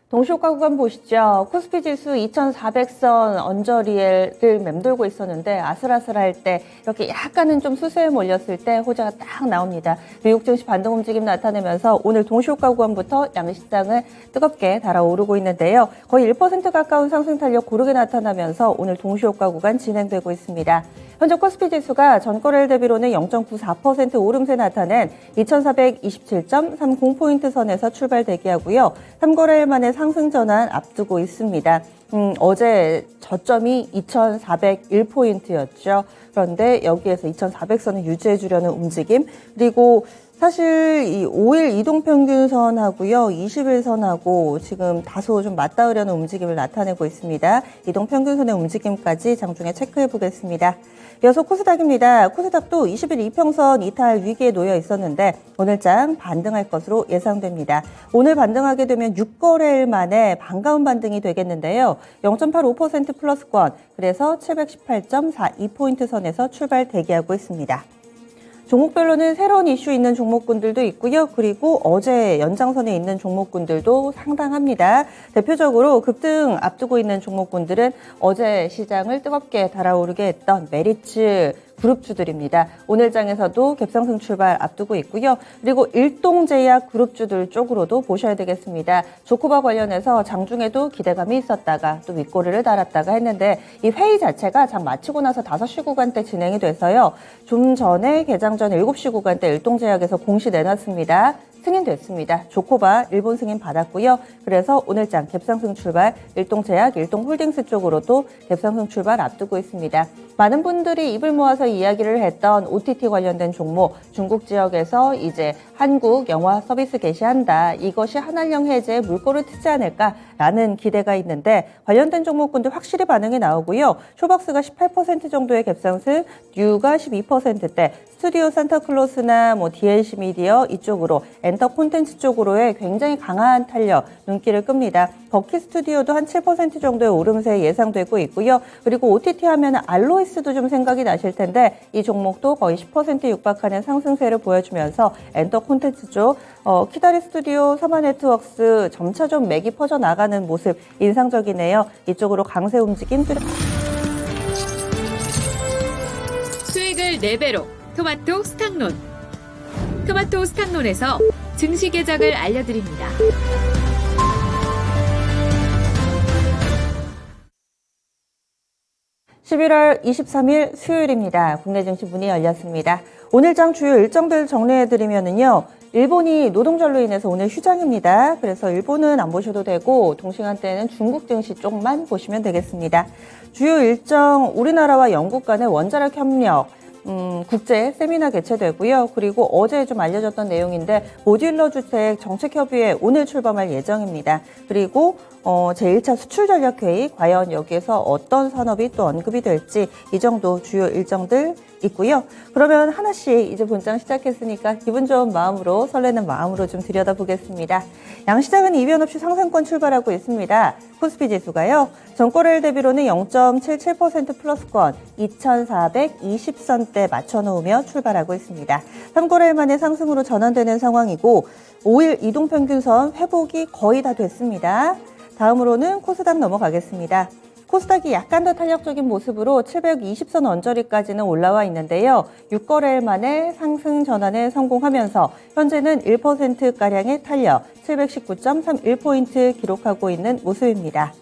동시효과 구간 보시죠. 코스피 지수 2400선 언저리를 맴돌고 있었는데 아슬아슬할 때 이렇게 약간은 좀 수수에 몰렸을 때 호재가 딱 나옵니다. 미국 증시 반등 움직임 나타내면서 오늘 동시효과 구간부터 양시장을 뜨겁게 달아오르고 있는데요. 거의 1% 가까운 상승 탄력 고르게 나타나면서 오늘 동시효과 구간 진행되고 있습니다. 현재 코스피 지수가 전거래일 대비로는 0.94% 오름세 나타낸 2427.30포인트 선에서 출발 대기하고요. 3거래일 만에 상승 전환 앞두고 있습니다. 어제 저점이 2401포인트였죠. 그런데 여기에서 2400선을 유지해 주려는 움직임, 그리고 사실 이 5일 이동평균선하고요, 20일선하고 지금 다소 좀 맞닿으려는 움직임을 나타내고 있습니다. 이동평균선의 움직임까지 장중에 체크해 보겠습니다. 이어서 코스닥입니다. 코스닥도 20일 이평선 이탈 위기에 놓여 있었는데 오늘장 반등할 것으로 예상됩니다. 오늘 반등하게 되면 6거래일 만에 반가운 반등이 되겠는데요. 0.85% 플러스권, 그래서 718.42포인트 선에서 출발 대기하고 있습니다. 종목별로는 새로운 이슈 있는 종목군들도 있고요. 그리고 어제 연장선에 있는 종목군들도 상당합니다. 대표적으로 급등 앞두고 있는 종목군들은 어제 시장을 뜨겁게 달아오르게 했던 메리츠 그룹주들입니다. 오늘장에서도 갭상승 출발 앞두고 있고요. 그리고 일동제약 그룹주들 쪽으로도 보셔야 되겠습니다. 조코바 관련해서 장중에도 기대감이 있었다가 또 윗꼬리를 달았다가 했는데 이 회의 자체가 장 마치고 나서 5시 구간대 진행이 돼서요. 좀 전에 개장 전 7시 구간대 일동제약에서 공시 내놨습니다. 승인됐습니다. 조코바 일본 승인 받았고요. 그래서 오늘장 갭상승 출발 일동제약, 일동홀딩스 쪽으로도 갭상승 출발 앞두고 있습니다. 많은 분들이 입을 모아서 이야기를 했던 OTT 관련된 종목, 중국 지역에서 이제 한국 영화 서비스 개시한다. 이것이 한한령 해제에 물꼬를 트지 않을까라는 기대가 있는데 관련된 종목군들 확실히 반응이 나오고요. 쇼박스가 18% 정도의 갭상승, 뉴가 12%대, 스튜디오 산타클로스나 DLC 미디어 이쪽으로 엔터 콘텐츠 쪽으로의 굉장히 강한 탄력 눈길을 끕니다. 버키 스튜디오도 한 7% 정도의 오름세 예상되고 있고요. 그리고 OTT 하면 알로이스도 좀 생각이 나실 텐데 이 종목도 거의 10% 육박하는 상승세를 보여주면서 엔터 콘텐츠 쪽 키다리 스튜디오, 서마네트웍스 점차 좀 맥이 퍼져나가는 모습 인상적이네요. 이쪽으로 강세 움직임 수익을 4배로 토마토 스탁론. 토마토 스탁론에서 증시 계작을 알려드립니다. (11월 23일) 수요일입니다. 국내 증시 문이 열렸습니다. 오늘장 주요 일정들 정리해드리면은요. 일본이 노동절로 인해서 오늘 휴장입니다. 그래서 일본은 안 보셔도 되고 동시간대에는 중국 증시 쪽만 보시면 되겠습니다. 주요 일정 우리나라와 영국 간의 원자력 협력 국제 세미나 개최되고요. 그리고 어제 좀 알려졌던 내용인데 모듈러 주택 정책협의회 오늘 출범할 예정입니다. 그리고 제1차 수출전략회의 과연 여기에서 어떤 산업이 또 언급이 될지 이 정도 주요 일정들 있고요. 그러면 하나씩 이제 본장 시작했으니까 기분 좋은 마음으로 설레는 마음으로 좀 들여다보겠습니다. 양시장은 이변 없이 상승권 출발하고 있습니다. 코스피 지수가요. 전거래일 대비로는 0.77% 플러스권 2420선대 맞춰놓으며 출발하고 있습니다. 3거래일 만에 상승으로 전환되는 상황이고 5일 이동평균선 회복이 거의 다 됐습니다. 다음으로는 코스닥 넘어가겠습니다. 코스닥이 약간 더 탄력적인 모습으로 720선 언저리까지는 올라와 있는데요. 6거래일 만에 상승 전환에 성공하면서 현재는 1%가량의 탄력, 719.31포인트 기록하고 있는 모습입니다.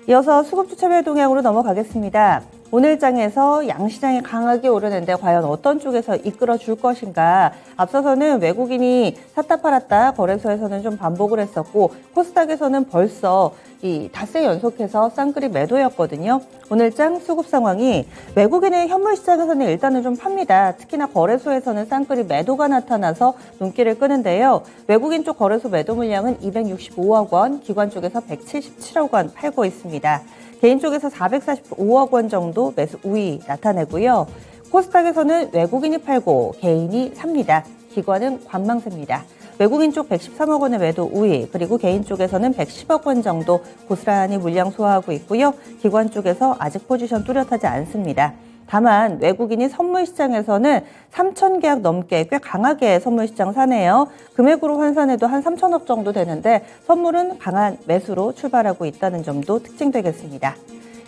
이어서 수급주차별 동향으로 넘어가겠습니다. 오늘장에서 양시장이 강하게 오르는데 과연 어떤 쪽에서 이끌어 줄 것인가. 앞서서는 외국인이 샀다 팔았다 거래소에서는 좀 반복을 했었고 코스닥에서는 벌써 이 닷새 연속해서 쌍끌이 매도였거든요. 오늘장 수급 상황이 외국인의 현물 시장에서는 일단은 좀 팝니다. 특히나 거래소에서는 쌍끌이 매도가 나타나서 눈길을 끄는데요. 외국인 쪽 거래소 매도 물량은 265억 원, 기관 쪽에서 177억 원 팔고 있습니다. 개인 쪽에서 445억 원 정도 매수 우위 나타내고요. 코스닥에서는 외국인이 팔고 개인이 삽니다. 기관은 관망세입니다. 외국인 쪽 113억 원의 매도 우위, 그리고 개인 쪽에서는 110억 원 정도 고스란히 물량 소화하고 있고요. 기관 쪽에서 아직 포지션 뚜렷하지 않습니다. 다만 외국인이 선물 시장에서는 3천 계약 넘게 꽤 강하게 선물 시장 사네요. 금액으로 환산해도 한 3천억 정도 되는데 선물은 강한 매수로 출발하고 있다는 점도 특징되겠습니다.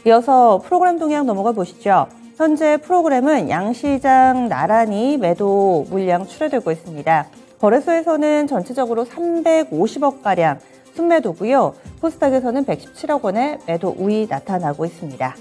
이어서 프로그램 동향 넘어가 보시죠. 현재 프로그램은 양시장 나란히 매도 물량 출하되고 있습니다. 거래소에서는 전체적으로 350억가량 순매도고요. 코스닥에서는 117억 원의 매도 우위 나타나고 있습니다.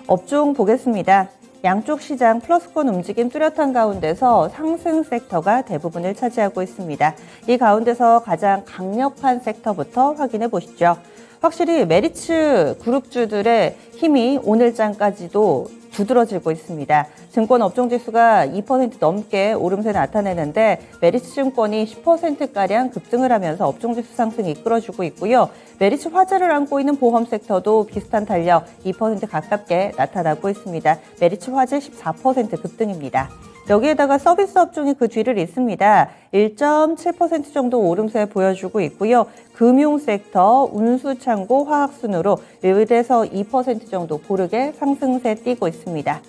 업종 보겠습니다. 양쪽 시장 플러스권 움직임 뚜렷한 가운데서 상승 섹터가 대부분을 차지하고 있습니다. 이 가운데서 가장 강력한 섹터부터 확인해 보시죠. 확실히 메리츠 그룹주들의 힘이 오늘장까지도 두드러지고 있습니다. 증권 업종지수가 2% 넘게 오름세 나타내는데 메리츠 증권이 10%가량 급등을 하면서 업종지수 상승이 이끌어주고 있고요. 메리츠 화재를 안고 있는 보험 섹터도 비슷한 탄력 2% 가깝게 나타나고 있습니다. 메리츠 화재 14% 급등입니다. 여기에다가 서비스 업종이 그 뒤를 잇습니다. 1.7% 정도 오름세 보여주고 있고요. 금융 섹터, 운수, 창고, 화학 순으로 1에서 2% 정도 고르게 상승세 띄고 있습니다.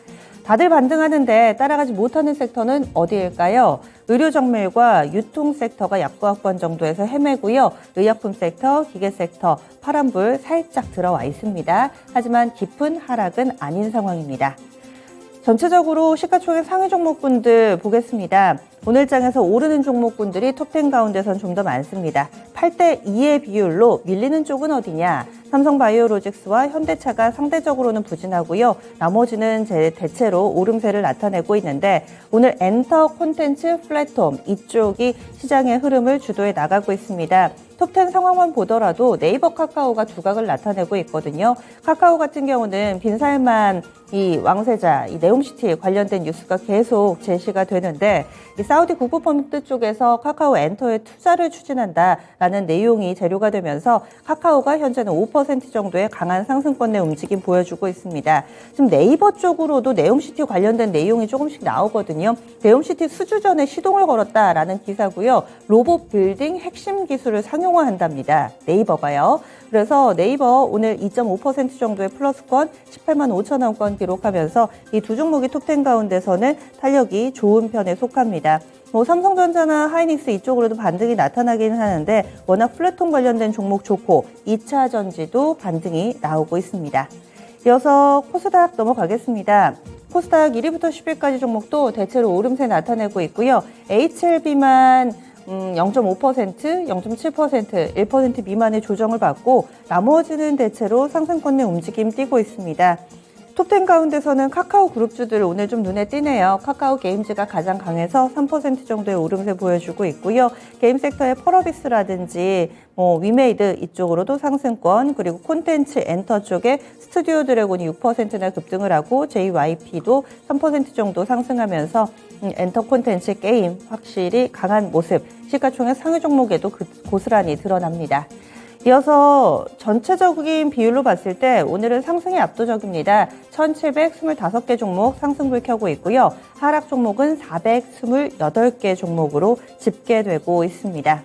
다들 반등하는데 따라가지 못하는 섹터는 어디일까요? 의료 정밀과 유통 섹터가 약보합권 정도에서 헤매고요. 의약품 섹터, 기계 섹터, 파란불 살짝 들어와 있습니다. 하지만 깊은 하락은 아닌 상황입니다. 전체적으로 시가총액 상위 종목군들 보겠습니다. 오늘 장에서 오르는 종목군들이 톱10 가운데선 좀 더 많습니다. 8대2의 비율로 밀리는 쪽은 어디냐? 삼성바이오로직스와 현대차가 상대적으로는 부진하고요. 나머지는 대체로 오름세를 나타내고 있는데 오늘 엔터 콘텐츠 플랫폼 이쪽이 시장의 흐름을 주도해 나가고 있습니다. 톱10 상황만 보더라도 네이버 카카오가 두각을 나타내고 있거든요. 카카오 같은 경우는 빈살만 이 왕세자, 이 네옴시티 관련된 뉴스가 계속 제시가 되는데 이 사우디 국부펀드 쪽에서 카카오 엔터에 투자를 추진한다라는 내용이 재료가 되면서 카카오가 현재는 5% 정도의 강한 상승권 내 움직임 보여주고 있습니다. 지금 네이버 쪽으로도 네옴시티 관련된 내용이 조금씩 나오거든요. 네옴시티 수주전에 시동을 걸었다라는 기사고요. 로봇 빌딩 핵심 기술을 상용화한답니다. 네이버가요. 그래서 네이버 오늘 2.5% 정도의 플러스권 18만 5천 원권 기록하면서 이 두 종목이 톱10 가운데서는 탄력이 좋은 편에 속합니다. 삼성전자나 하이닉스 이쪽으로도 반등이 나타나긴 하는데 워낙 플랫폼 관련된 종목 좋고 2차 전지도 반등이 나오고 있습니다. 이어서 코스닥 넘어가겠습니다. 코스닥 1위부터 10위까지 종목도 대체로 오름세 나타내고 있고요. HLB만 0.5%, 0.7%, 1% 미만의 조정을 받고 나머지는 대체로 상승권 내 움직임 띄고 있습니다. 톱10 가운데서는 카카오 그룹주들 오늘 좀 눈에 띄네요. 카카오 게임즈가 가장 강해서 3% 정도의 오름세 보여주고 있고요. 게임 섹터의 펄어비스라든지 위메이드 이쪽으로도 상승권, 그리고 콘텐츠 엔터 쪽에 스튜디오 드래곤이 6%나 급등을 하고 JYP도 3% 정도 상승하면서 엔터 콘텐츠 게임 확실히 강한 모습, 시가총액 상위 종목에도 고스란히 드러납니다. 이어서 전체적인 비율로 봤을 때 오늘은 상승이 압도적입니다. 1725개 종목 상승불 켜고 있고요. 하락 종목은 428개 종목으로 집계되고 있습니다.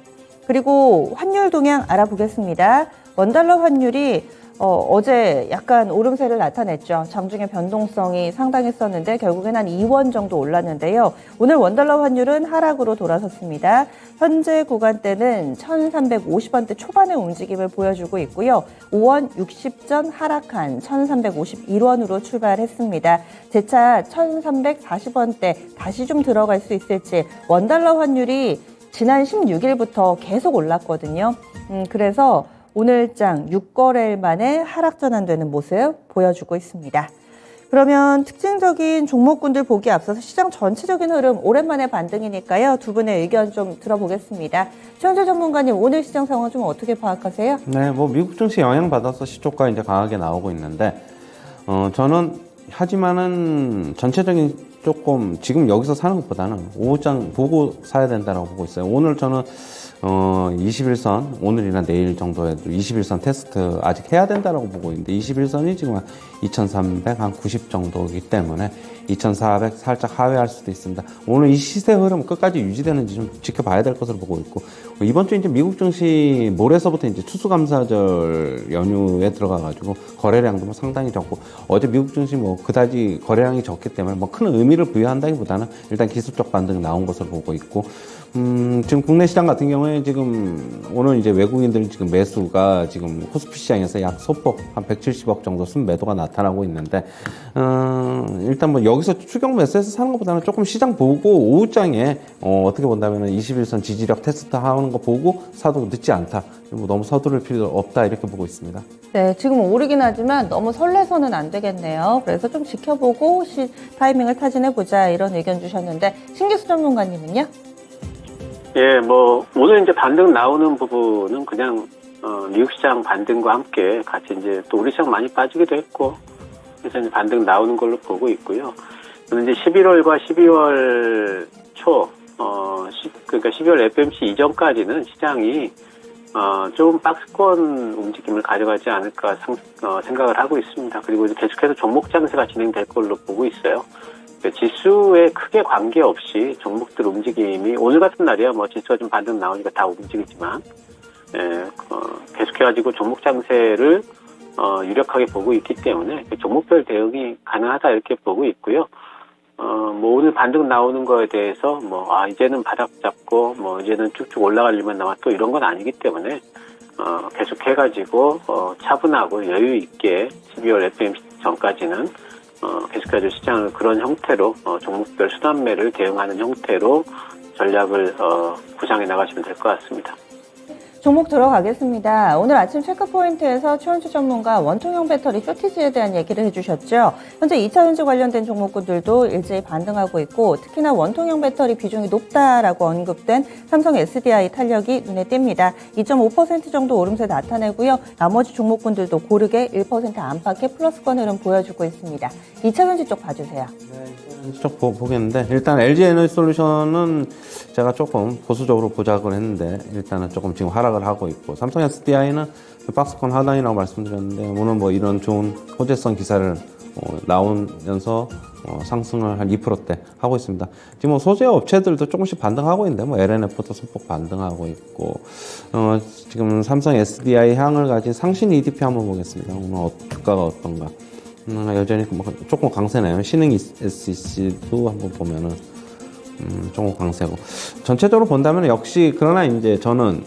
그리고 환율 동향 알아보겠습니다. 원달러 환율이 어제 약간 오름세를 나타냈죠. 장중에 변동성이 상당했었는데 결국엔 한 2원 정도 올랐는데요. 오늘 원달러 환율은 하락으로 돌아섰습니다. 현재 구간대는 1350원대 초반의 움직임을 보여주고 있고요. 5원 60전 하락한 1351원으로 출발했습니다. 재차 1340원대 다시 좀 들어갈 수 있을지, 원달러 환율이 지난 16일부터 계속 올랐거든요. 그래서 오늘장 6거래일 만에 하락 전환되는 모습 보여주고 있습니다. 그러면 특징적인 종목군들 보기에 앞서서 시장 전체적인 흐름 오랜만에 반등이니까요. 두 분의 의견 좀 들어보겠습니다. 최원재 전문가님, 오늘 시장 상황 좀 어떻게 파악하세요? 네, 미국 증시 영향받아서 시초가 이제 강하게 나오고 있는데, 저는 하지만은 전체적인 조금 지금 여기서 사는 것보다는 오후장 보고 사야 된다고 보고 있어요. 오늘 저는 21선 오늘이나 내일 정도에도 21선 테스트 아직 해야 된다라고 보고 있는데 21선이 지금 한 2,300, 한 90 정도이기 때문에 2,400 살짝 하회할 수도 있습니다. 오늘 이 시세 흐름 끝까지 유지되는지 좀 지켜봐야 될 것으로 보고 있고 이번 주 이제 미국 증시 모레서부터 이제 추수감사절 연휴에 들어가가지고 거래량도 뭐 상당히 적고 어제 미국 증시 뭐 그다지 거래량이 적기 때문에 뭐 큰 의미를 부여한다기보다는 일단 기술적 반등이 나온 것으로 보고 있고 지금 국내 시장 같은 경우에 지금 오늘 이제 외국인들 지금 매수가 지금 코스피 시장에서 약 소폭 한 170억 정도 순매도가 나타나고 있는데 일단 뭐 여기서 추경 매수해서 사는 것보다는 조금 시장 보고 오후장에 어떻게 본다면은 21선 지지력 테스트 하는 거 보고 사도 늦지 않다. 뭐 너무 서두를 필요 없다 이렇게 보고 있습니다. 네, 지금 오르긴 하지만 너무 설레서는 안 되겠네요. 그래서 좀 지켜보고 타이밍을 타진해보자 이런 의견 주셨는데 신기수 전문가님은요? 예, 뭐 오늘 이제 반등 나오는 부분은 그냥 미국 시장 반등과 함께 같이 이제 또 우리 시장 많이 빠지기도 했고 그래서 이제 반등 나오는 걸로 보고 있고요. 저는 이제 11월과 12월 초 그러니까 12월 FMC 이전까지는 시장이 좀 박스권 움직임을 가져가지 않을까 생각을 하고 있습니다. 그리고 이제 계속해서 종목 장세가 진행될 걸로 보고 있어요. 지수에 크게 관계없이 종목들 움직임이 오늘 같은 날이야 뭐 지수가 좀 반등 나오니까 다 움직이지만 계속해가지고 종목 장세를 유력하게 보고 있기 때문에 종목별 대응이 가능하다 이렇게 보고 있고요. 뭐 오늘 반등 나오는 거에 대해서 이제는 바닥 잡고 이제는 쭉쭉 올라갈 일만 남았고 이런 건 아니기 때문에 계속해가지고 차분하고 여유 있게 12월 FMC 전까지는 계속해서 시장을 그런 형태로 종목별 순환매를 대응하는 형태로 전략을 구상해 나가시면 될 것 같습니다. 종목 들어가겠습니다. 오늘 아침 체크포인트에서 최원주 전문가 원통형 배터리 쇼티지에 대한 얘기를 해주셨죠. 현재 2차전지 관련된 종목군들도 일제히 반등하고 있고 특히나 원통형 배터리 비중이 높다라고 언급된 삼성 SDI 탄력이 눈에 띕니다. 2.5% 정도 오름세 나타내고요. 나머지 종목군들도 고르게 1% 안팎의 플러스권 흐름 보여주고 있습니다. 2차전지 쪽 봐주세요. 네, 쪽 보겠는데 일단 LG에너지솔루션은 제가 조금 보수적으로 보작을 했는데 일단은 조금 지금 하락을 하고 있고 삼성 SDI는 박스권 하단이라고 말씀드렸는데 오늘 뭐 이런 좋은 호재성 기사를 나오면서 상승을 한 2%대 하고 있습니다. 지금 뭐 소재 업체들도 조금씩 반등하고 있는데 뭐 LNF도 소폭 반등하고 있고 지금 삼성 SDI 향을 가진 상신 EDP 한번 보겠습니다. 오늘 주가가 어떤가? 여전히 조금 강세네요. 신흥 SEC도 한번 보면은 조금 강세고 전체적으로 본다면 역시 그러나 이제 저는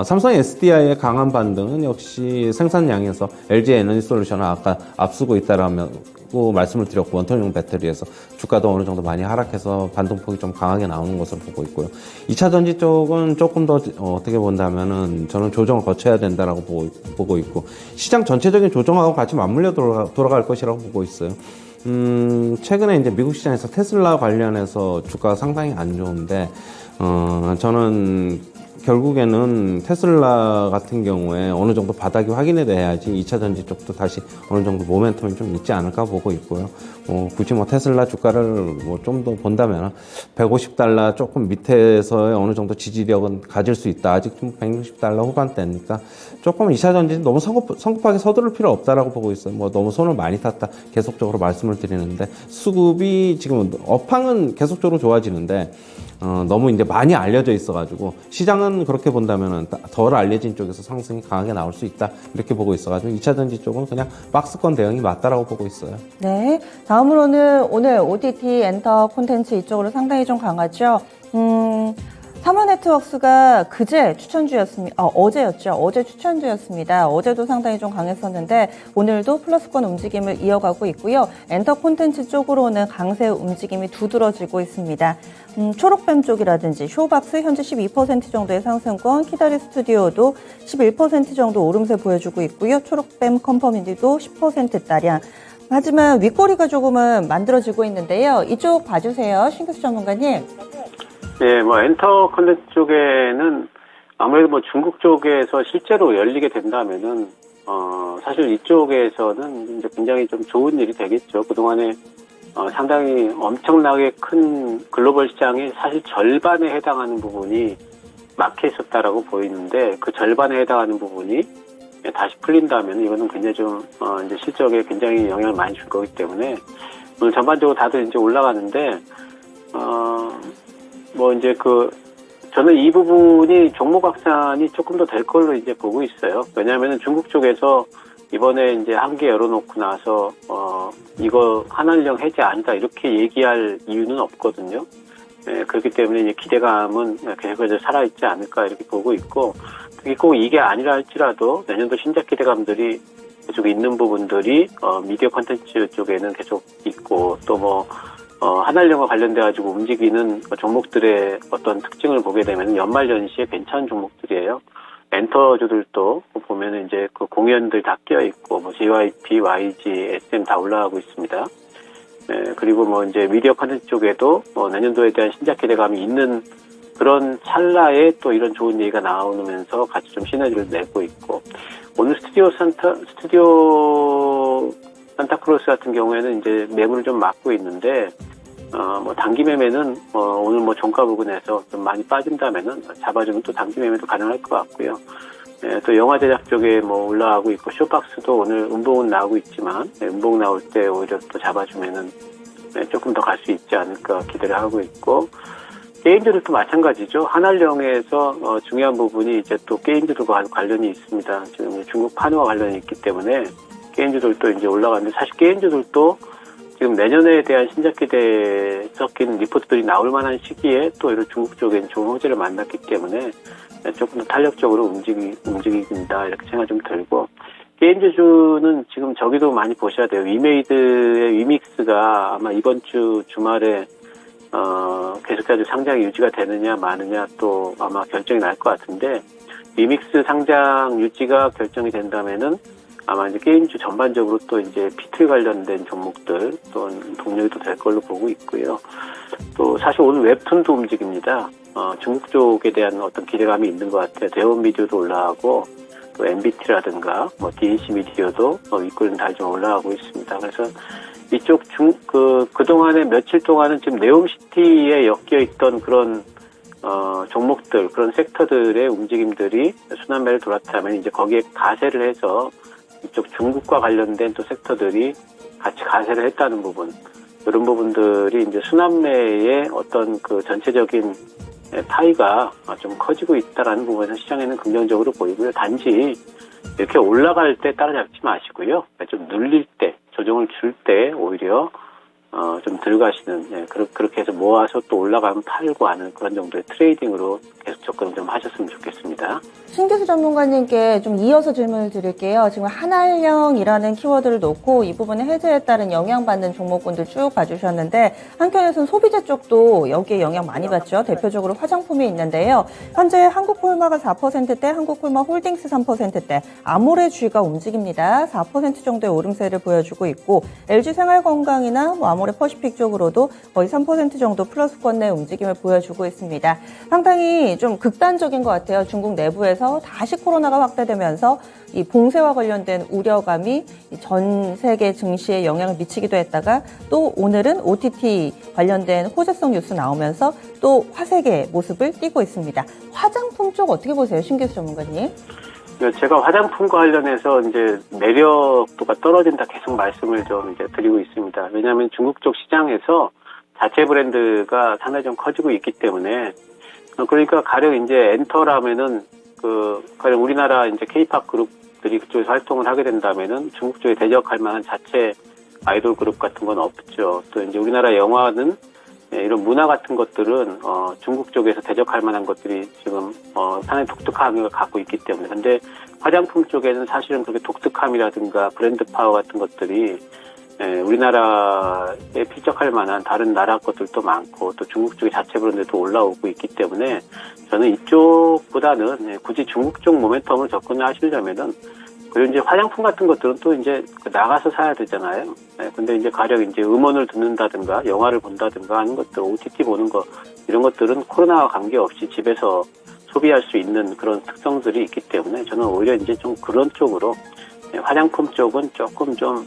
삼성 SDI의 강한 반등은 역시 생산량에서 LG 에너지솔루션을 아까 앞서고 있다라고 말씀을 드렸고 원통형 배터리에서 주가도 어느 정도 많이 하락해서 반등폭이 좀 강하게 나오는 것으로 보고 있고요. 2차 전지 쪽은 조금 더 어떻게 본다면은 저는 조정을 거쳐야 된다라고 보고 있고 시장 전체적인 조정하고 같이 맞물려 돌아갈 것이라고 보고 있어요. 최근에 이제 미국 시장에서 테슬라 관련해서 주가가 상당히 안 좋은데, 저는 결국에는 테슬라 같은 경우에 어느 정도 바닥이 확인이 돼야지 2차 전지 쪽도 다시 어느 정도 모멘텀이 좀 있지 않을까 보고 있고요. 굳이 테슬라 주가를 좀 더 본다면 150달러 조금 밑에서의 어느 정도 지지력은 가질 수 있다. 아직 좀 160달러 후반대니까 조금 2차 전지 너무 성급하게 서두를 필요 없다라고 보고 있어요. 너무 손을 많이 탔다. 계속적으로 말씀을 드리는데 수급이 지금 업황은 계속적으로 좋아지는데 너무 이제 많이 알려져 있어가지고 시장은 그렇게 본다면은 덜 알려진 쪽에서 상승이 강하게 나올 수 있다 이렇게 보고 있어가지고 2차 전지 쪽은 그냥 박스권 대응이 맞다라고 보고 있어요. 네, 다음으로는 오늘 OTT 엔터 콘텐츠 이쪽으로 상당히 좀 강하죠. 삼화네트워크스가 그제 추천주였습니다. 어제였죠. 어제 추천주였습니다. 어제도 상당히 좀 강했었는데 오늘도 플러스권 움직임을 이어가고 있고요. 엔터 콘텐츠 쪽으로는 강세 움직임이 두드러지고 있습니다. 초록뱀 쪽이라든지 쇼박스 현재 12% 정도의 상승권, 키다리 스튜디오도 11% 정도 오름세 보여주고 있고요. 초록뱀 컴퍼니도 10%가량. 하지만 윗꼬리가 조금은 만들어지고 있는데요. 이쪽 봐주세요. 신규수 전문가님. 네, 엔터 컨텐츠 쪽에는 아무래도 중국 쪽에서 실제로 열리게 된다면은, 사실 이쪽에서는 이제 굉장히 좀 좋은 일이 되겠죠. 그동안에, 상당히 엄청나게 큰 글로벌 시장의 사실 절반에 해당하는 부분이 막혀 있었다라고 보이는데 그 절반에 해당하는 부분이 다시 풀린다면 이거는 굉장히 좀 이제 실적에 굉장히 영향을 많이 줄 거기 때문에 오늘 전반적으로 다들 이제 올라가는데 뭐 이제 저는 이 부분이 종목 확산이 조금 더 될 걸로 이제 보고 있어요. 왜냐하면은 중국 쪽에서 이번에 이제 한계 열어놓고 나서 이거 한한령 해제 아니다 이렇게 얘기할 이유는 없거든요. 그렇기 때문에 이제 기대감은 계속해서 살아있지 않을까 이렇게 보고 있고, 특히 꼭 이게 아니라 할지라도 내년도 신작 기대감들이 계속 있는 부분들이 미디어 콘텐츠 쪽에는 계속 있고, 또 한한령과 관련돼 가지고 움직이는 종목들의 어떤 특징을 보게 되면 연말연시에 괜찮은 종목들이에요. 엔터주들도 보면은 이제 그 공연들 다 끼어 있고, JYP, YG, SM 다 올라가고 있습니다. 그리고 이제 미디어 콘텐츠 쪽에도 내년도에 대한 신작 기대감이 있는 그런 찰나에 또 이런 좋은 얘기가 나오면서 같이 좀 시너지를 내고 있고, 오늘 스튜디오 산타크로스 같은 경우에는 이제 매물을 좀 막고 있는데, 단기 매매는, 오늘 종가 부근에서 좀 많이 빠진다면은 잡아주면 또 단기 매매도 가능할 것 같고요. 또 영화 제작 쪽에 올라가고 있고, 쇼박스도 오늘 음봉은 나오고 있지만, 음봉 나올 때 오히려 또 잡아주면은 조금 더 갈 수 있지 않을까 기대를 하고 있고, 게임들도 마찬가지죠. 한한령에서 중요한 부분이 이제 또 게임들과 관련이 있습니다. 지금 중국 판호와 관련이 있기 때문에 게임들도 이제 올라가는데, 사실 게임들도 지금 내년에 대한 신작 기대 섞인 리포트들이 나올 만한 시기에 또 이런 중국 쪽에 좋은 호재를 만났기 때문에 조금 더 탄력적으로 움직인다 이렇게 생각이 좀 들고, 게임주는 지금 저기도 많이 보셔야 돼요. 위메이드의 위믹스가 아마 이번 주 주말에 계속해서 상장이 유지가 되느냐 마느냐 또 아마 결정이 날 것 같은데, 위믹스 상장 유지가 결정이 된다면은 아마 이제 게임주 전반적으로 또 이제 피틀 관련된 종목들 또 동력이 또 될 걸로 보고 있고요. 또 사실 오늘 웹툰도 움직입니다. 중국 쪽에 대한 어떤 기대감이 있는 것 같아요. 대원 미디어도 올라가고, 또 MBT라든가 DNC 미디어도 윗골은 다 좀 올라가고 있습니다. 그래서 이쪽 그동안에 며칠 동안은 지금 네옴시티에 엮여 있던 그런 종목들, 그런 섹터들의 움직임들이 순환매를 돌았다면 이제 거기에 가세를 해서 이쪽 중국과 관련된 또 섹터들이 같이 가세를 했다는 부분, 이런 부분들이 이제 순환매의 어떤 그 전체적인 파이가 좀 커지고 있다라는 부분에서 시장에는 긍정적으로 보이고요. 단지 이렇게 올라갈 때 따라잡지 마시고요. 좀 눌릴 때, 조정을 줄 때 오히려 좀 들어가시는, 그렇게 해서 모아서 또 올라가면 팔고 하는 그런 정도의 트레이딩으로 계속 접근 좀 하셨으면 좋겠습니다. 신교수 전문가님께 좀 이어서 질문을 드릴게요. 지금 한한령이라는 키워드를 놓고 이 부분의 해제에 따른 영향받는 종목군들 쭉 봐주셨는데, 한편에서는 소비재 쪽도 여기에 영향 많이 받죠. 대표적으로 화장품이 있는데요. 현재 한국콜마가 4%대, 한국콜마 홀딩스 3%대, 아모레 G가 움직입니다. 4% 정도의 오름세를 보여주고 있고, LG생활건강이나 아모레퍼시픽 쪽으로도 거의 3% 정도 플러스권 내 움직임을 보여주고 있습니다. 상당히 좀 극단적인 것 같아요. 중국 내부에서 다시 코로나가 확대되면서 이 봉쇄와 관련된 우려감이 전 세계 증시에 영향을 미치기도 했다가, 또 오늘은 OTT 관련된 호재성 뉴스 나오면서 또 화색의 모습을 띠고 있습니다. 화장품 쪽 어떻게 보세요, 신교수 전문가님? 제가 화장품과 관련해서 이제 매력도가 떨어진다 계속 말씀을 좀 이제 드리고 있습니다. 왜냐하면 중국 쪽 시장에서 자체 브랜드가 상당히 좀 커지고 있기 때문에, 그러니까 가령 이제 엔터라면은 가령 우리나라 이제 K-팝 그룹들이 그쪽에서 활동을 하게 된다면은 중국 쪽에 대적할 만한 자체 아이돌 그룹 같은 건 없죠. 또 이제 우리나라 영화는 이런 문화 같은 것들은 중국 쪽에서 대적할 만한 것들이 지금 상당히 독특함을 갖고 있기 때문에, 근데 화장품 쪽에는 사실은 그렇게 독특함이라든가 브랜드 파워 같은 것들이 우리나라에 필적할 만한 다른 나라 것들도 많고, 또 중국 쪽의 자체 브랜드도 올라오고 있기 때문에 저는 이쪽보다는 굳이 중국 쪽 모멘텀을 접근을 하시려면은, 그리고 이제 화장품 같은 것들은 또 이제 나가서 사야 되잖아요. 근데 이제 가령 이제 음원을 듣는다든가 영화를 본다든가 하는 것들, OTT 보는 거, 이런 것들은 코로나와 관계없이 집에서 소비할 수 있는 그런 특성들이 있기 때문에 저는 오히려 이제 좀 그런 쪽으로, 화장품 쪽은 조금 좀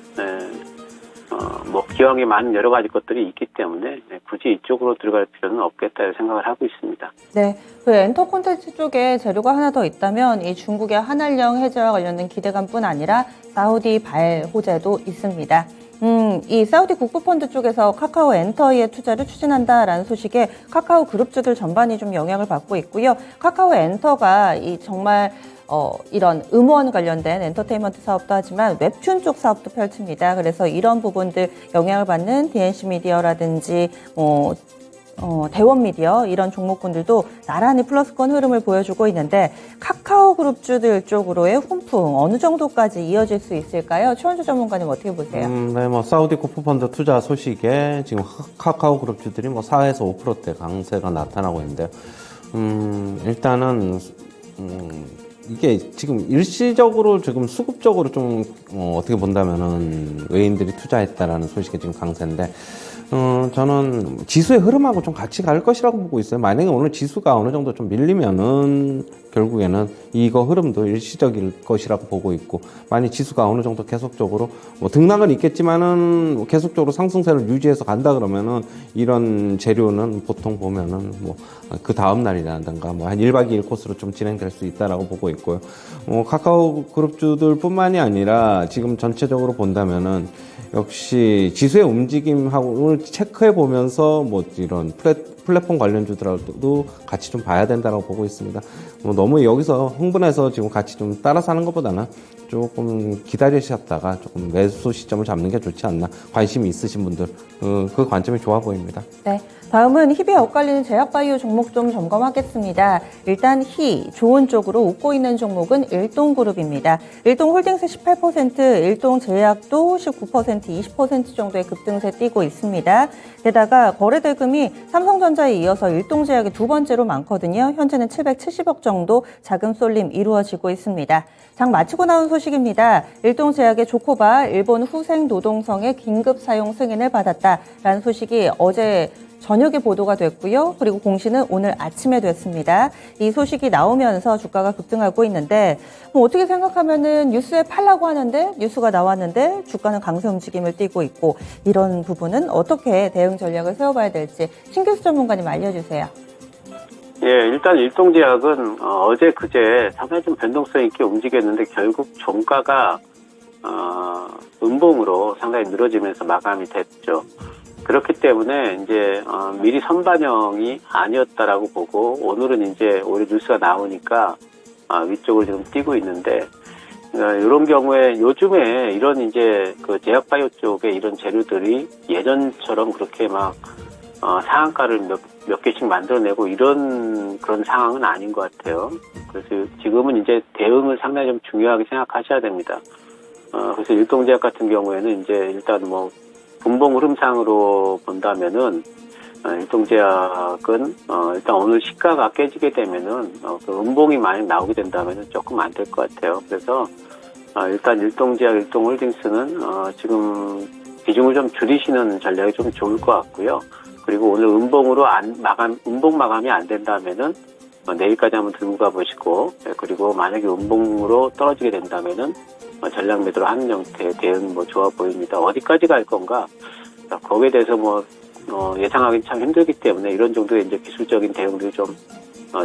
뭐 기왕에 많은 여러 가지 것들이 있기 때문에 굳이 이쪽으로 들어갈 필요는 없겠다 생각을 하고 있습니다. 네, 그 엔터 콘텐츠 쪽에 재료가 하나 더 있다면 이 중국의 한알령 해제와 관련된 기대감뿐 아니라 사우디 발 호재도 있습니다. 이 사우디 국부펀드 쪽에서 카카오 엔터의 투자를 추진한다라는 소식에 카카오 그룹주들 전반이 좀 영향을 받고 있고요. 카카오 엔터가 이 정말 이런 음원 관련된 엔터테인먼트 사업도 하지만 웹툰 쪽 사업도 펼칩니다. 그래서 이런 부분들 영향을 받는 DNC 미디어라든지 대원 미디어 이런 종목군들도 나란히 플러스권 흐름을 보여주고 있는데 카카오 그룹주들 쪽으로의 훈풍 어느 정도까지 이어질 수 있을까요? 최원주 전문가님 어떻게 보세요? 네, 뭐 사우디 국부펀드 투자 소식에 지금 카카오 그룹주들이 뭐 4에서 5%대 강세가 나타나고 있는데요. 일단은 이게 지금 일시적으로 지금 수급적으로 좀 어떻게 본다면은 외인들이 투자했다라는 소식이 지금 강세인데 저는 지수의 흐름하고 좀 같이 갈 것이라고 보고 있어요. 만약에 오늘 지수가 어느 정도 좀 밀리면은 결국에는 이거 흐름도 일시적일 것이라고 보고 있고, 만약 지수가 어느 정도 계속적으로 뭐 등락은 있겠지만은 계속적으로 상승세를 유지해서 간다 그러면은 이런 재료는 보통 보면은 뭐 그 다음 날이라든가 뭐 한 1박 2일 코스로 좀 진행될 수 있다라고 보고 있고요. 카카오 그룹주들뿐만이 아니라 지금 전체적으로 본다면은 역시 지수의 움직임하고 체크해 보면서 뭐 이런 플랫폼 관련주들하고도 같이 좀 봐야 된다고 보고 있습니다. 너무 여기서 흥분해서 지금 같이 좀 따라서 하는 것보다는 조금 기다리셨다가 조금 매수 시점을 잡는 게 좋지 않나. 관심이 있으신 분들 그 관점이 좋아 보입니다. 네. 다음은 희비에 엇갈리는 제약바이오 종목 좀 점검하겠습니다. 일단 좋은 쪽으로 웃고 있는 종목은 일동그룹입니다. 일동홀딩스 18%, 일동제약도 19%, 20% 정도의 급등세 띄고 있습니다. 게다가 거래대금이 삼성전자에 이어서 일동제약이 두 번째로 많거든요. 현재는 770억 정도 자금 쏠림 이루어지고 있습니다. 장 마치고 나온 소식입니다. 일동제약의 조코바 일본 후생 노동성의 긴급 사용 승인을 받았다라는 소식이 어제 저녁에 보도가 됐고요. 그리고 공시는 오늘 아침에 됐습니다. 이 소식이 나오면서 주가가 급등하고 있는데 어떻게 생각하면은 뉴스에 팔라고 하는데 뉴스가 나왔는데 주가는 강세 움직임을 띠고 있고, 이런 부분은 어떻게 대응 전략을 세워봐야 될지 신교수 전문가님 알려주세요. 예, 일단 일동제약은 어제 그제 상당히 좀 변동성 있게 움직였는데 결국 종가가 음봉으로 상당히 늘어지면서 마감이 됐죠. 그렇기 때문에 이제 미리 선반영이 아니었다라고 보고 오늘은 이제 오히려 뉴스가 나오니까 위쪽으로 지금 뛰고 있는데, 이런 경우에 요즘에 이런 이제 그 제약바이오 쪽에 이런 재료들이 예전처럼 그렇게 막 상한가를 몇 개씩 만들어내고 이런 그런 상황은 아닌 것 같아요. 그래서 지금은 이제 대응을 상당히 좀 중요하게 생각하셔야 됩니다. 그래서 일동제약 같은 경우에는 이제 일단 뭐 분봉 흐름상으로 본다면은 일동제약은 일단 오늘 시가가 깨지게 되면은 그 음봉이 많이 나오게 된다면은 조금 안 될 것 같아요. 그래서 일단 일동제약, 일동홀딩스는 지금 비중을 좀 줄이시는 전략이 좀 좋을 것 같고요. 그리고 오늘 음봉으로 음봉 마감이 안 된다면은 내일까지 한번 들고 가보시고, 그리고 만약에 음봉으로 떨어지게 된다면은 전략 매도로 하는 형태의 대응 좋아 보입니다. 어디까지 갈 건가? 거기에 대해서 예상하기 참 힘들기 때문에 이런 정도의 이제 기술적인 대응들이 좀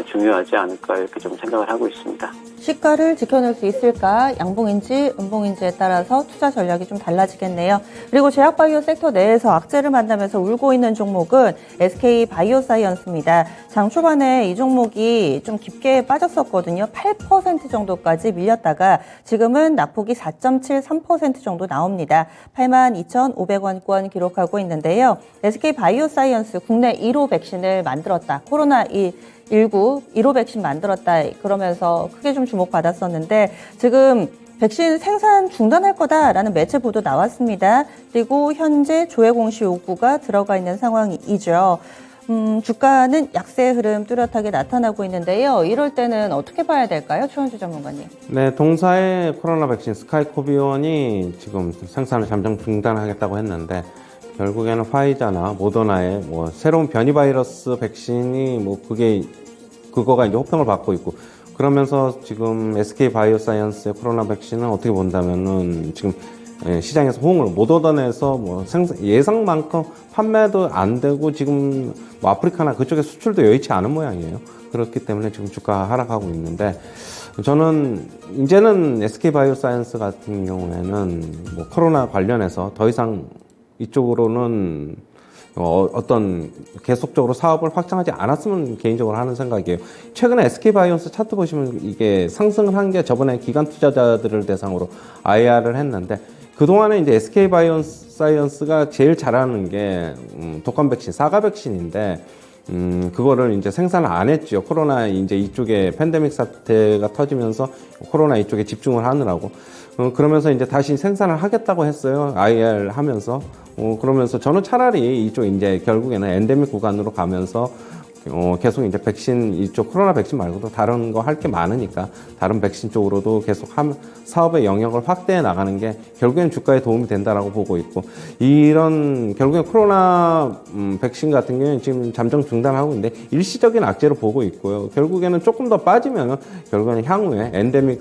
중요하지 않을까 이렇게 좀 생각을 하고 있습니다. 시가를 지켜낼 수 있을까? 양봉인지 음봉인지에 따라서 투자 전략이 좀 달라지겠네요. 그리고 제약바이오 섹터 내에서 악재를 만나면서 울고 있는 종목은 SK 바이오사이언스입니다. 장 초반에 이 종목이 좀 깊게 빠졌었거든요. 8% 정도까지 밀렸다가 지금은 낙폭이 4.73% 정도 나옵니다. 82,500원권 기록하고 있는데요. SK 바이오사이언스 국내 1호 백신을 만들었다. 코로나19 1호 백신 만들었다. 그러면서 크게 좀 주목받았었는데 지금 백신 생산 중단할 거다라는 매체 보도 나왔습니다. 그리고 현재 조회 공시 요구가 들어가 있는 상황이죠. 주가는 약세 흐름 뚜렷하게 나타나고 있는데요. 이럴 때는 어떻게 봐야 될까요? 최원주 전문가님. 네, 동사의 코로나 백신 스카이코비온이 지금 생산을 잠정 중단하겠다고 했는데 결국에는 화이자나 모더나의 새로운 변이 바이러스 백신이 그거가 이제 호평을 받고 있고, 그러면서 지금 SK 바이오사이언스의 코로나 백신은 어떻게 본다면은 지금 시장에서 호응을 못 얻어내서 뭐 예상만큼 판매도 안 되고 지금 뭐 아프리카나 그쪽에 수출도 여의치 않은 모양이에요. 그렇기 때문에 지금 주가가 하락하고 있는데 저는 이제는 SK바이오사이언스 같은 경우에는 뭐 코로나 관련해서 더 이상 이쪽으로는 어떤 계속적으로 사업을 확장하지 않았으면 개인적으로 하는 생각이에요. 최근에 SK바이오스 차트 보시면 이게 상승을 한 게 저번에 기관 투자자들을 대상으로 IR을 했는데 그동안에 이제 SK바이오사이언스가 제일 잘하는 게 독감 백신, 사가 백신인데 그거를 이제 생산을 안 했죠. 코로나 이제 이쪽에 팬데믹 사태가 터지면서 코로나 이쪽에 집중을 하느라고. 그러면서 이제 다시 생산을 하겠다고 했어요. IR 하면서. 그러면서 저는 차라리 이쪽 이제 결국에는 엔데믹 구간으로 가면서 계속 이제 백신 이쪽 코로나 백신 말고도 다른 거 할 게 많으니까 다른 백신 쪽으로도 계속 사업의 영역을 확대해 나가는 게 결국엔 주가에 도움이 된다라고 보고 있고 이런 결국엔 코로나 백신 같은 경우는 지금 잠정 중단하고 있는데 일시적인 악재로 보고 있고요. 결국에는 조금 더 빠지면 결국에는 향후에 엔데믹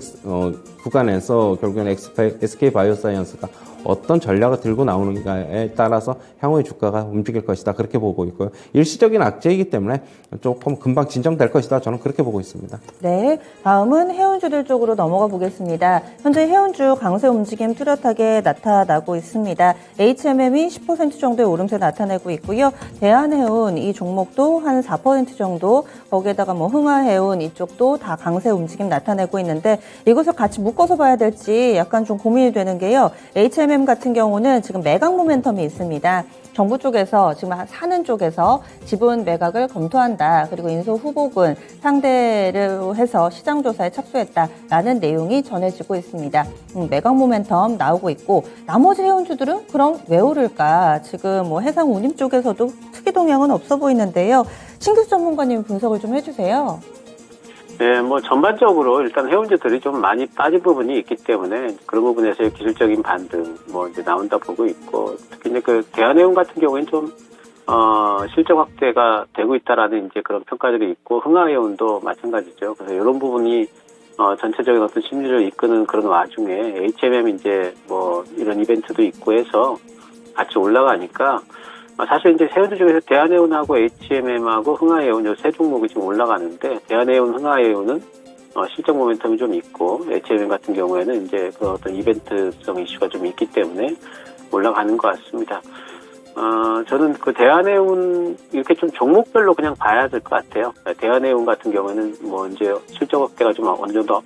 구간에서 결국에는 SK바이오사이언스가 어떤 전략을 들고 나오는가에 따라서 향후의 주가가 움직일 것이다. 그렇게 보고 있고요. 일시적인 악재이기 때문에 조금 금방 진정될 것이다. 저는 그렇게 보고 있습니다. 네, 다음은 해운주들 쪽으로 넘어가 보겠습니다. 현재 해운주 강세 움직임 뚜렷하게 나타나고 있습니다. HMM이 10% 정도의 오름세 나타내고 있고요. 대한해운 이 종목도 한 4% 정도, 거기에다가 뭐 흥하해운 이쪽도 다 강세 움직임 나타내고 있는데 이것을 같이 묶어서 봐야 될지 약간 좀 고민이 되는 게요. HMM 같은 경우는 지금 매각 모멘텀이 있습니다. 정부 쪽에서 지금 사는 쪽에서 지분 매각을 검토한다. 그리고 인수 후보군 상대로 해서 시장조사에 착수했다라는 내용이 전해지고 있습니다. 매각 모멘텀 나오고 있고 나머지 해운주들은 그럼 왜 오를까? 지금 뭐 해상 운임 쪽에서도 특이 동향은 없어 보이는데요. 신규 전문가님 분석을 좀 해주세요. 네, 뭐 전반적으로 일단 해운주들이 좀 많이 빠진 부분이 있기 때문에 그런 부분에서의 기술적인 반등 뭐 이제 나온다 보고 있고 특히 이제 그 대한해운 같은 경우에는 좀 실적 확대가 되고 있다라는 이제 그런 평가들이 있고 흥하해운도 마찬가지죠. 그래서 이런 부분이 전체적인 어떤 심리를 이끄는 그런 와중에 HMM 이제 뭐 이런 이벤트도 있고 해서 같이 올라가니까 사실 이제 해운주 중에서 대한해운하고 HMM하고 흥하해운 이 세 종목이 지금 올라가는데 대한해운, 흥하해운은 실적 모멘텀이 좀 있고 HMM 같은 경우에는 이제 그 어떤 이벤트성 이슈가 좀 있기 때문에 올라가는 것 같습니다. 저는 그 대한해운 이렇게 좀 종목별로 그냥 봐야 될 것 같아요. 대한해운 같은 경우에는 뭐 이제 실적 확대가 좀 어느 정도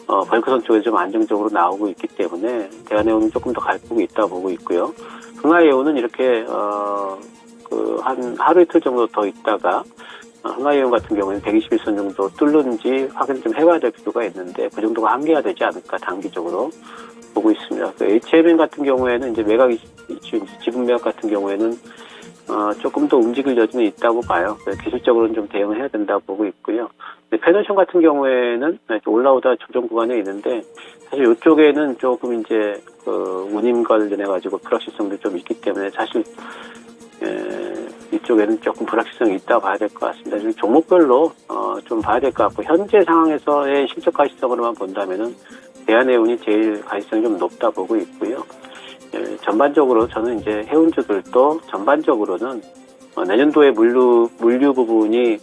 벌크선 쪽에서 좀 안정적으로 나오고 있기 때문에 대한해운은 조금 더 갈등이 있다 보고 있고요. 흥하해운은 이렇게 한 하루 이틀 정도 더 있다가 흥하해운 같은 경우에는 121선 정도 뚫는지 확인 좀 해봐야 될 필요가 있는데 그 정도가 한계가 되지 않을까 단기적으로 보고 있습니다. 그 HMM 같은 경우에는 이제 매각 지분 매각 같은 경우에는 조금 더 움직일 여지는 있다고 봐요. 기술적으로는 좀 대응을 해야 된다고 보고 있고요. 페노션 같은 경우에는 올라오다 조정 구간에 있는데 사실 이쪽에는 조금 이제 운임 관련해가지고 불확실성도 좀 있기 때문에 사실 이쪽에는 조금 불확실성이 있다고 봐야 될 것 같습니다. 지금 종목별로 좀 봐야 될 것 같고 현재 상황에서의 실적 가시성으로만 본다면은 대한해운이 제일 가시성이 좀 높다 보고 있고요. 전반적으로 저는 이제 해운주들도 전반적으로는 내년도에 물류 부분이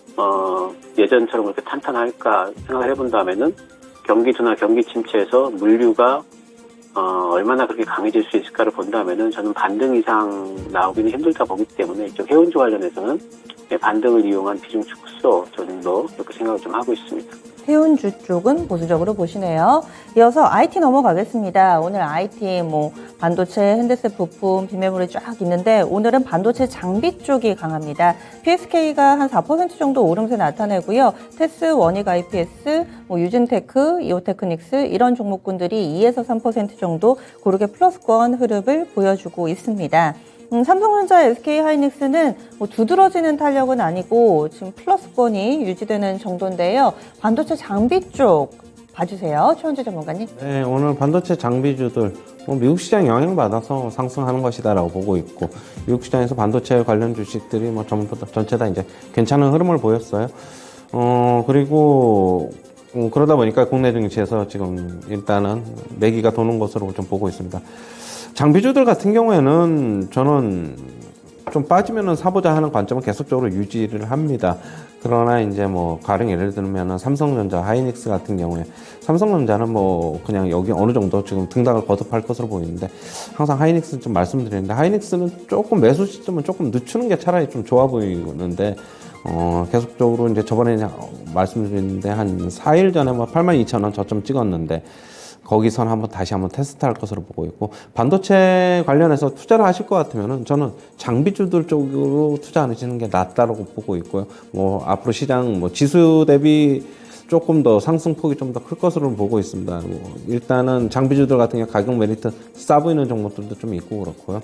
예전처럼 그렇게 탄탄할까 생각을 해본다면은 경기 둔화, 경기 침체에서 물류가 얼마나 그렇게 강해질 수 있을까를 본다면은 저는 반등 이상 나오기는 힘들다 보기 때문에 이쪽 해운주 관련해서는 반등을 이용한 비중 축소 정도 이렇게 생각을 좀 하고 있습니다. 해운주 쪽은 보수적으로 보시네요. 이어서 IT 넘어가겠습니다. 오늘 IT 뭐 반도체, 핸드셋 부품, 비메모리 쫙 있는데 오늘은 반도체 장비 쪽이 강합니다. PSK가 한 4% 정도 오름세 나타내고요. 테스, 원익 IPS, 뭐 유진테크, 이오테크닉스 이런 종목군들이 2에서 3% 정도 고르게 플러스권 흐름을 보여주고 있습니다. 삼성전자, SK하이닉스는 뭐 두드러지는 탄력은 아니고 지금 플러스권이 유지되는 정도인데요. 반도체 장비 쪽 봐주세요. 최원재 전문가님. 네, 오늘 반도체 장비주들 미국 시장 영향받아서 상승하는 것이다라고 보고 있고 미국 시장에서 반도체 관련 주식들이 뭐 전부 다 전체 다 이제 괜찮은 흐름을 보였어요. 그리고 그러다 보니까 국내 증시에서 지금 일단은 매기가 도는 것으로 좀 보고 있습니다. 장비주들 같은 경우에는 저는 좀 빠지면은 사보자 하는 관점은 계속적으로 유지를 합니다. 그러나 이제 뭐 가령 예를 들면은 삼성전자, 하이닉스 같은 경우에 삼성전자는 뭐 그냥 여기 어느 정도 지금 등락을 거듭할 것으로 보이는데 항상 하이닉스 좀 말씀드리는데 하이닉스는 조금 매수 시점은 조금 늦추는 게 차라리 좀 좋아 보이는데 계속적으로 이제 저번에 말씀드렸는데 한 4일 전에 뭐 82,000원 저점 찍었는데 거기선 다시 한번 테스트할 것으로 보고 있고 반도체 관련해서 투자를 하실 것 같으면은 저는 장비주들 쪽으로 투자하시는 게 낫다라고 보고 있고요. 뭐 앞으로 시장 뭐 지수 대비 조금 더 상승폭이 좀 더 클 것으로 보고 있습니다. 뭐 일단은 장비주들 같은 경우 가격 메리트 싸 보이는 종목들도 좀 있고 그렇고요.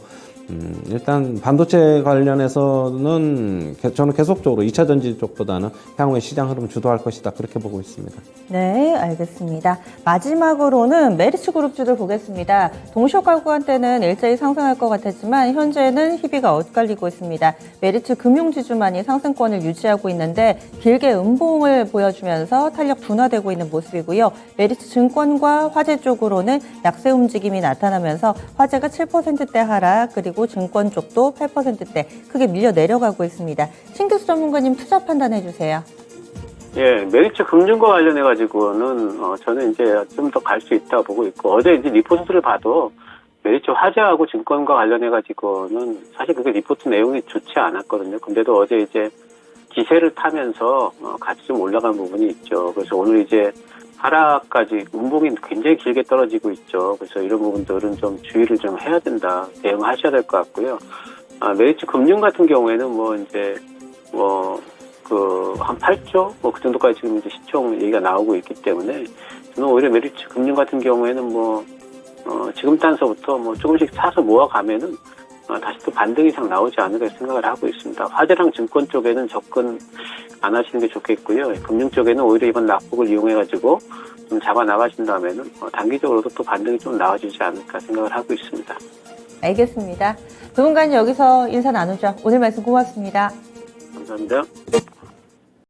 일단 반도체 관련해서는 저는 계속적으로 2차 전지 쪽보다는 향후에 시장 흐름 주도할 것이다 그렇게 보고 있습니다. 네, 알겠습니다. 마지막으로는 메리츠 그룹주들 보겠습니다. 동시효과 구간대는 일자리 상승할 것 같았지만 현재는 희비가 엇갈리고 있습니다. 메리츠 금융지주만이 상승권을 유지하고 있는데 길게 음봉을 보여주면서 탄력 둔화되고 있는 모습이고요. 메리츠 증권과 화재 쪽으로는 약세 움직임이 나타나면서 화재가 7%대 하락 그리고 증권 쪽도 8%대 크게 밀려 내려가고 있습니다. 신규수 전문가님 투자 판단해 주세요. 예, 메리츠 금융과 관련해가지고는, 저는 이제 좀 더 갈 수 있다고 보고 있고, 어제 이제 리포트를 봐도 메리츠 화재하고 증권과 관련해가지고는 사실 그게 리포트 내용이 좋지 않았거든요. 근데도 어제 이제 기세를 타면서 같이 좀 올라간 부분이 있죠. 그래서 오늘 이제 하락까지 운봉이 굉장히 길게 떨어지고 있죠. 그래서 이런 부분들은 좀 주의를 좀 해야 된다. 대응하셔야 될 것 같고요. 메리츠 금융 같은 경우에는 한 8조? 그 정도까지 지금 이제 시총 얘기가 나오고 있기 때문에 저는 오히려 메리츠 금융 같은 경우에는 지금 단서부터 조금씩 사서 모아가면은 다시 또 반등 이상 나오지 않을까 생각을 하고 있습니다. 화재랑 증권 쪽에는 접근 안 하시는 게 좋겠고요. 금융 쪽에는 오히려 이번 낙폭을 이용해가지고 좀 잡아 나가신다면은 단기적으로도 또 반등이 좀 나와주지 않을까 생각을 하고 있습니다. 알겠습니다. 두 분간 여기서 인사 나누죠. 오늘 말씀 고맙습니다. 감사합니다.